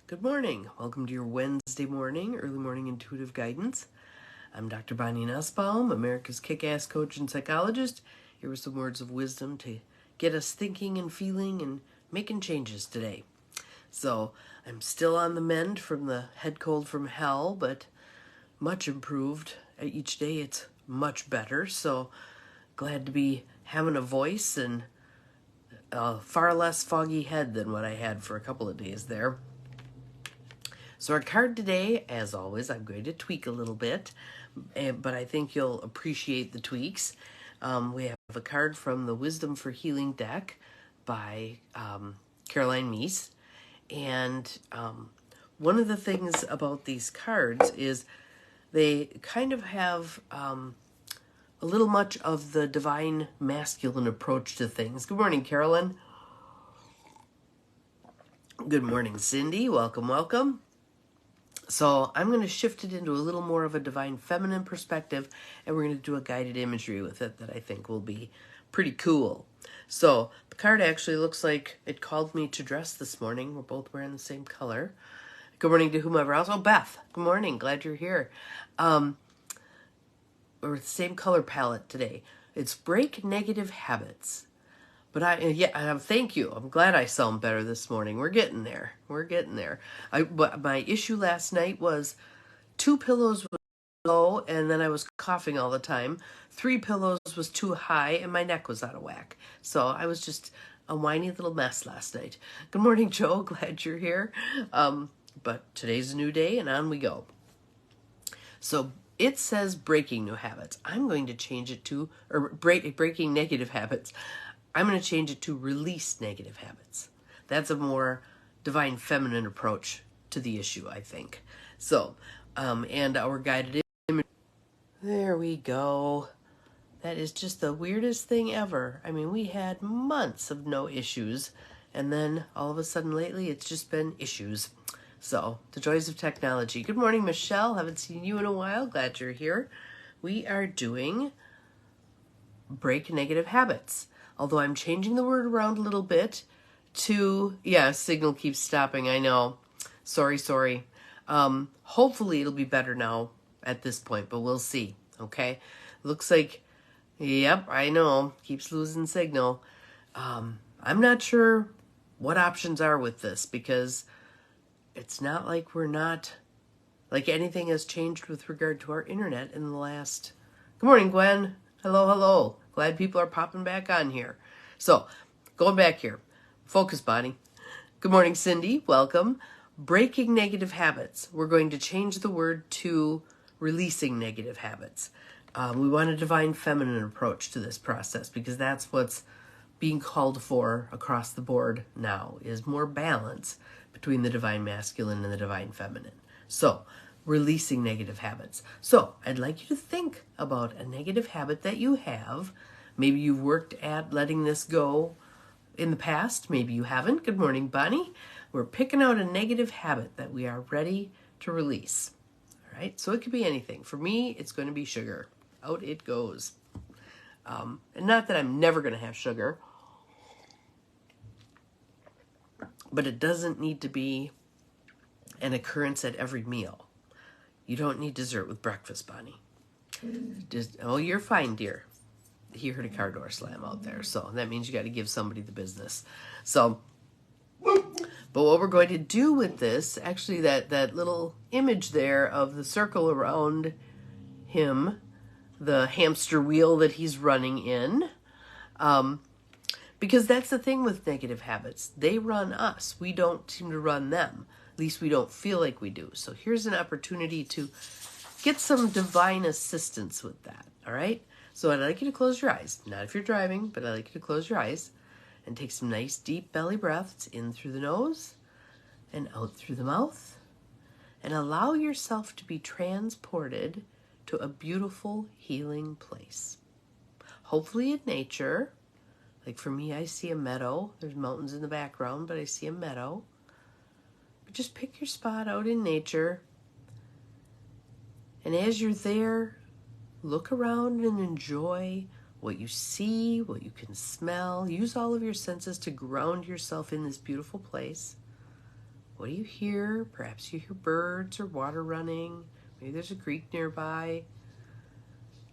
Good morning. Welcome to your Wednesday morning, early morning intuitive guidance. I'm Dr. Bonnie Nussbaum, America's kick-ass coach and psychologist, here with some words of wisdom to get us thinking and feeling and making changes today. So I'm still on the mend from the head cold from hell, but much improved. Each day it's much better. So glad to be having a voice and a far less foggy head than what I had for a couple of days there. So our card today, as always, I'm going to tweak a little bit, but I think you'll appreciate the tweaks. We have a card from the Wisdom for Healing deck by Caroline Meese. And one of the things about these cards is they kind of have a little much of the divine masculine approach to things. Good morning, Carolyn. Good morning, Cindy. Welcome, welcome. So I'm going to shift it into a little more of a divine feminine perspective, and we're going to do a guided imagery with it that I think will be pretty cool. So the card actually looks like it called me to dress this morning. We're both wearing the same color. Good morning to whomever else. Oh, Beth, good morning. Glad you're here. We're the same color palette today. It's break negative habits. But thank you. I'm glad I sound better this morning. We're getting there. But my issue last night was 2 pillows was low, and then I was coughing all the time. 3 pillows was too high, and my neck was out of whack. So I was just a whiny little mess last night. Good morning, Joe. Glad you're here. But today's a new day, and on we go. So it says breaking new habits. I'm going to change it to, breaking negative habits. I'm going to change it to release negative habits. That's a more divine feminine approach to the issue, I think. So, and our guided image. There we go. That is just the weirdest thing ever. I mean, we had months of no issues, and then all of a sudden lately it's just been issues. So, the joys of technology. Good morning, Michelle. Haven't seen you in a while. Glad you're here. We are doing break negative habits. Although I'm changing the word around a little bit to, signal keeps stopping, I know. Sorry. Hopefully it'll be better now at this point, but we'll see, okay? Looks like, yep, I know, keeps losing signal. I'm not sure what options are with this because it's not like like anything has changed with regard to our internet in the last... Good morning, Gwen. Hello. Glad people are popping back on here. So, going back here. Focus, Bonnie. Good morning, Cindy. Welcome. Breaking negative habits. We're going to change the word to releasing negative habits. We want a divine feminine approach to this process because that's what's being called for across the board now, is more balance between the divine masculine and the divine feminine. So, releasing negative habits. So, I'd like you to think about a negative habit that you have. Maybe you've worked at letting this go in the past. Maybe you haven't. Good morning, Bonnie. We're picking out a negative habit that we are ready to release. All right, so it could be anything. For me, it's going to be sugar. Out it goes. And not that I'm never going to have sugar, but it doesn't need to be an occurrence at every meal. You don't need dessert with breakfast, Bonnie. You're fine, dear. He heard a car door slam out there, so that means you got to give somebody the business. So, but what we're going to do with this, actually that little image there of the circle around him, the hamster wheel that he's running in, because that's the thing with negative habits. They run us. We don't seem to run them. At least we don't feel like we do. So here's an opportunity to get some divine assistance with that, all right? So I'd like you to close your eyes. Not if you're driving, but I'd like you to close your eyes and take some nice deep belly breaths in through the nose and out through the mouth. And allow yourself to be transported to a beautiful healing place. Hopefully in nature. Like for me, I see a meadow. There's mountains in the background, but I see a meadow. But just pick your spot out in nature. And as you're there, look around and enjoy what you see, what you can smell. Use all of your senses to ground yourself in this beautiful place. What do you hear? Perhaps you hear birds or water running. Maybe there's a creek nearby.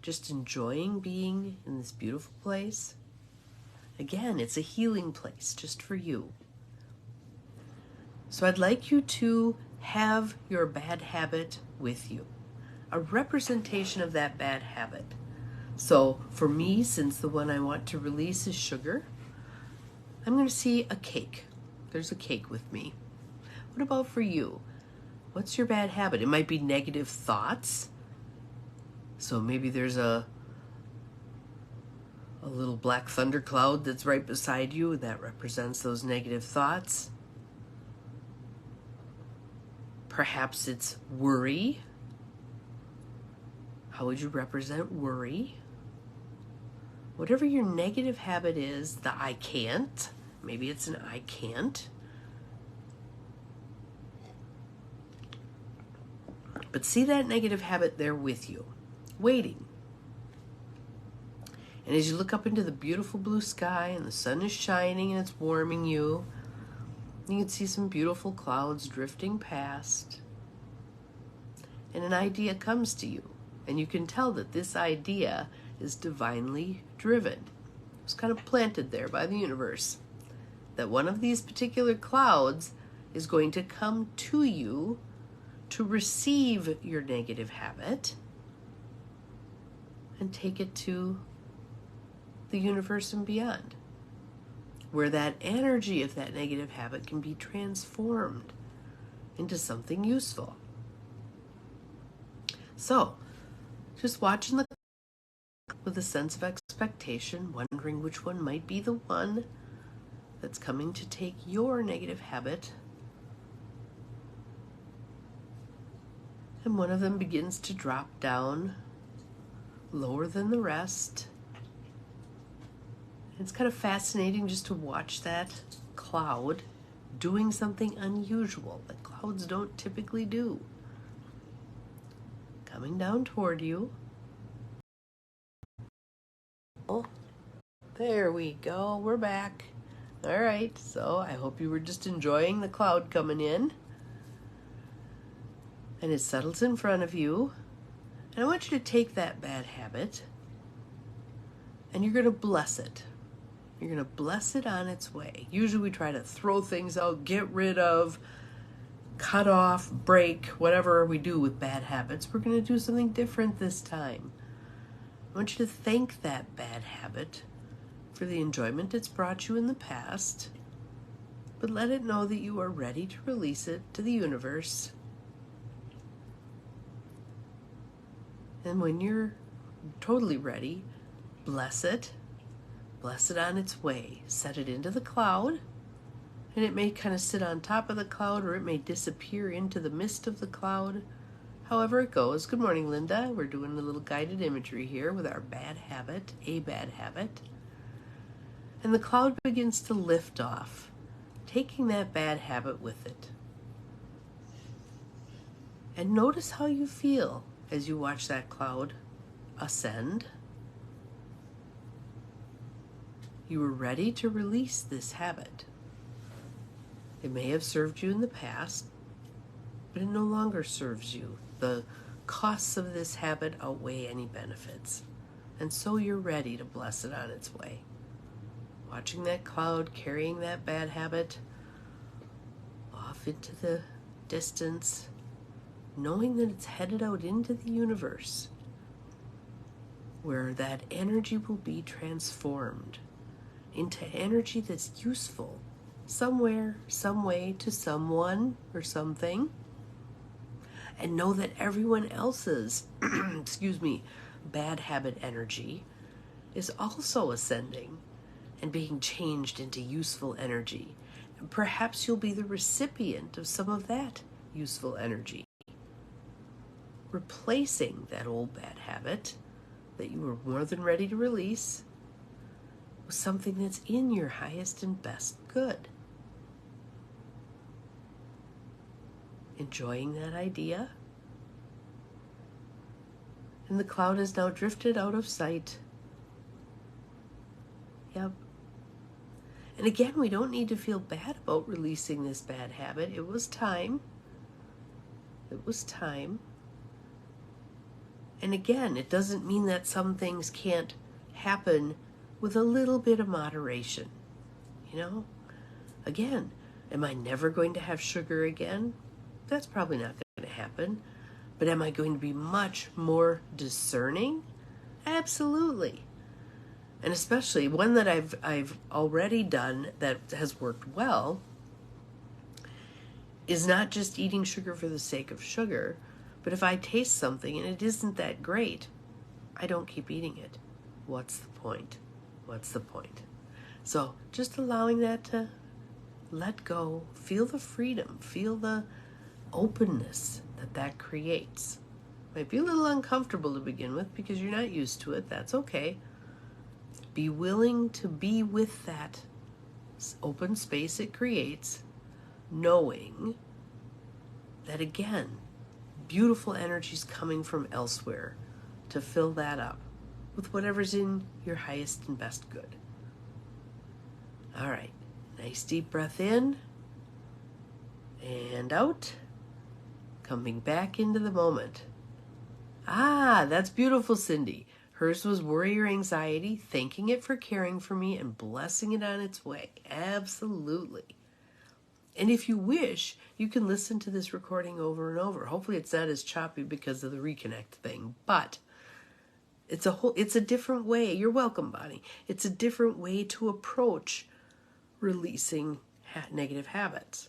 Just enjoying being in this beautiful place. Again, it's a healing place just for you. So I'd like you to have your bad habit with you, a representation of that bad habit. So for me, since the one I want to release is sugar, I'm going to see a cake. There's a cake with me. What about for you? What's your bad habit? It might be negative thoughts. So maybe there's a little black thundercloud that's right beside you, and that represents those negative thoughts. Perhaps it's worry. How would you represent worry? Whatever your negative habit is, the I can't. Maybe it's an I can't. But see that negative habit there with you, waiting. And as you look up into the beautiful blue sky and the sun is shining and it's warming you, you can see some beautiful clouds drifting past. And an idea comes to you. And you can tell that this idea is divinely driven. It's kind of planted there by the universe. That one of these particular clouds is going to come to you to receive your negative habit and take it to the universe and beyond, where that energy of that negative habit can be transformed into something useful. So, just watching the with a sense of expectation, wondering which one might be the one that's coming to take your negative habit. And one of them begins to drop down lower than the rest. It's kind of fascinating just to watch that cloud doing something unusual that clouds don't typically do. Coming down toward you. Oh, there we go. We're back. All right. So I hope you were just enjoying the cloud coming in. And it settles in front of you. And I want you to take that bad habit and you're going to bless it. You're going to bless it on its way. Usually we try to throw things out, get rid of, cut off, break, whatever we do with bad habits. We're going to do something different this time. I want you to thank that bad habit for the enjoyment it's brought you in the past, but let it know that you are ready to release it to the universe. And when you're totally ready, bless it on its way. Set it into the cloud, and it may kind of sit on top of the cloud, or it may disappear into the mist of the cloud. However it goes. Good morning, Linda. We're doing a little guided imagery here with our bad habit, a bad habit. And the cloud begins to lift off, taking that bad habit with it. And notice how you feel as you watch that cloud ascend. You were ready to release this habit. It may have served you in the past, but it no longer serves you. The costs of this habit outweigh any benefits. And so you're ready to bless it on its way. Watching that cloud carrying that bad habit off into the distance, knowing that it's headed out into the universe, where that energy will be transformed into energy that's useful somewhere, some way, to someone or something. And know that everyone else's bad habit energy is also ascending and being changed into useful energy. And perhaps you'll be the recipient of some of that useful energy, replacing that old bad habit that you were more than ready to release with something that's in your highest and best good. Enjoying that idea? And the cloud has now drifted out of sight. Yep. And again, we don't need to feel bad about releasing this bad habit. It was time. It was time. And again, it doesn't mean that some things can't happen with a little bit of moderation. You know? Again, am I never going to have sugar again? That's probably not going to happen. But am I going to be much more discerning? Absolutely. And especially one that I've already done that has worked well is not just eating sugar for the sake of sugar, but if I taste something and it isn't that great, I don't keep eating it. What's the point? What's the point? So just allowing that to let go, feel the freedom, feel the openness that creates. Might be a little uncomfortable to begin with because you're not used to it. That's okay. Be willing to be with that open space it creates, knowing that, again, beautiful energies coming from elsewhere to fill that up with whatever's in your highest and best good. All right, nice deep breath in and out, coming back into the moment. Ah, that's beautiful, Cindy. Hers was worry or anxiety, thanking it for caring for me and blessing it on its way. Absolutely. And if you wish, you can listen to this recording over and over. Hopefully it's not as choppy because of the reconnect thing, but it's a different way. You're welcome, Bonnie. It's a different way to approach releasing negative habits.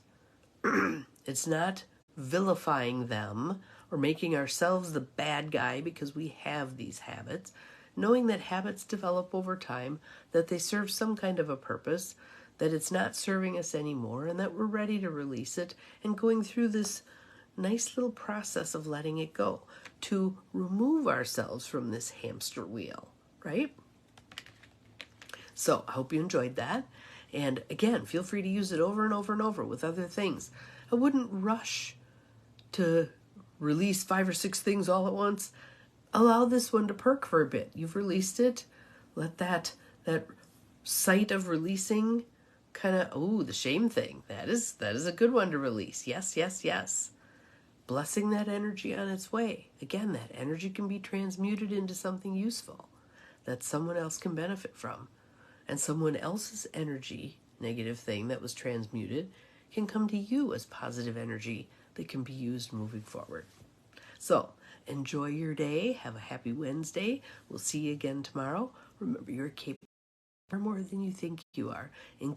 It's not vilifying them or making ourselves the bad guy because we have these habits. Knowing that habits develop over time, that they serve some kind of a purpose, that it's not serving us anymore, and that we're ready to release it, and going through this nice little process of letting it go to remove ourselves from this hamster wheel, right? So I hope you enjoyed that. And again, feel free to use it over and over and over with other things. I wouldn't rush to release 5 or 6 things all at once. Allow this one to perk for a bit. You've released it. Let that sight of releasing kind of, the shame thing. That is a good one to release. Yes, yes, yes. Blessing that energy on its way. Again, that energy can be transmuted into something useful that someone else can benefit from. And someone else's energy, negative thing that was transmuted, can come to you as positive energy that can be used moving forward. So, enjoy your day. Have a happy Wednesday. We'll see you again tomorrow. Remember, you're capable of more than you think you are, including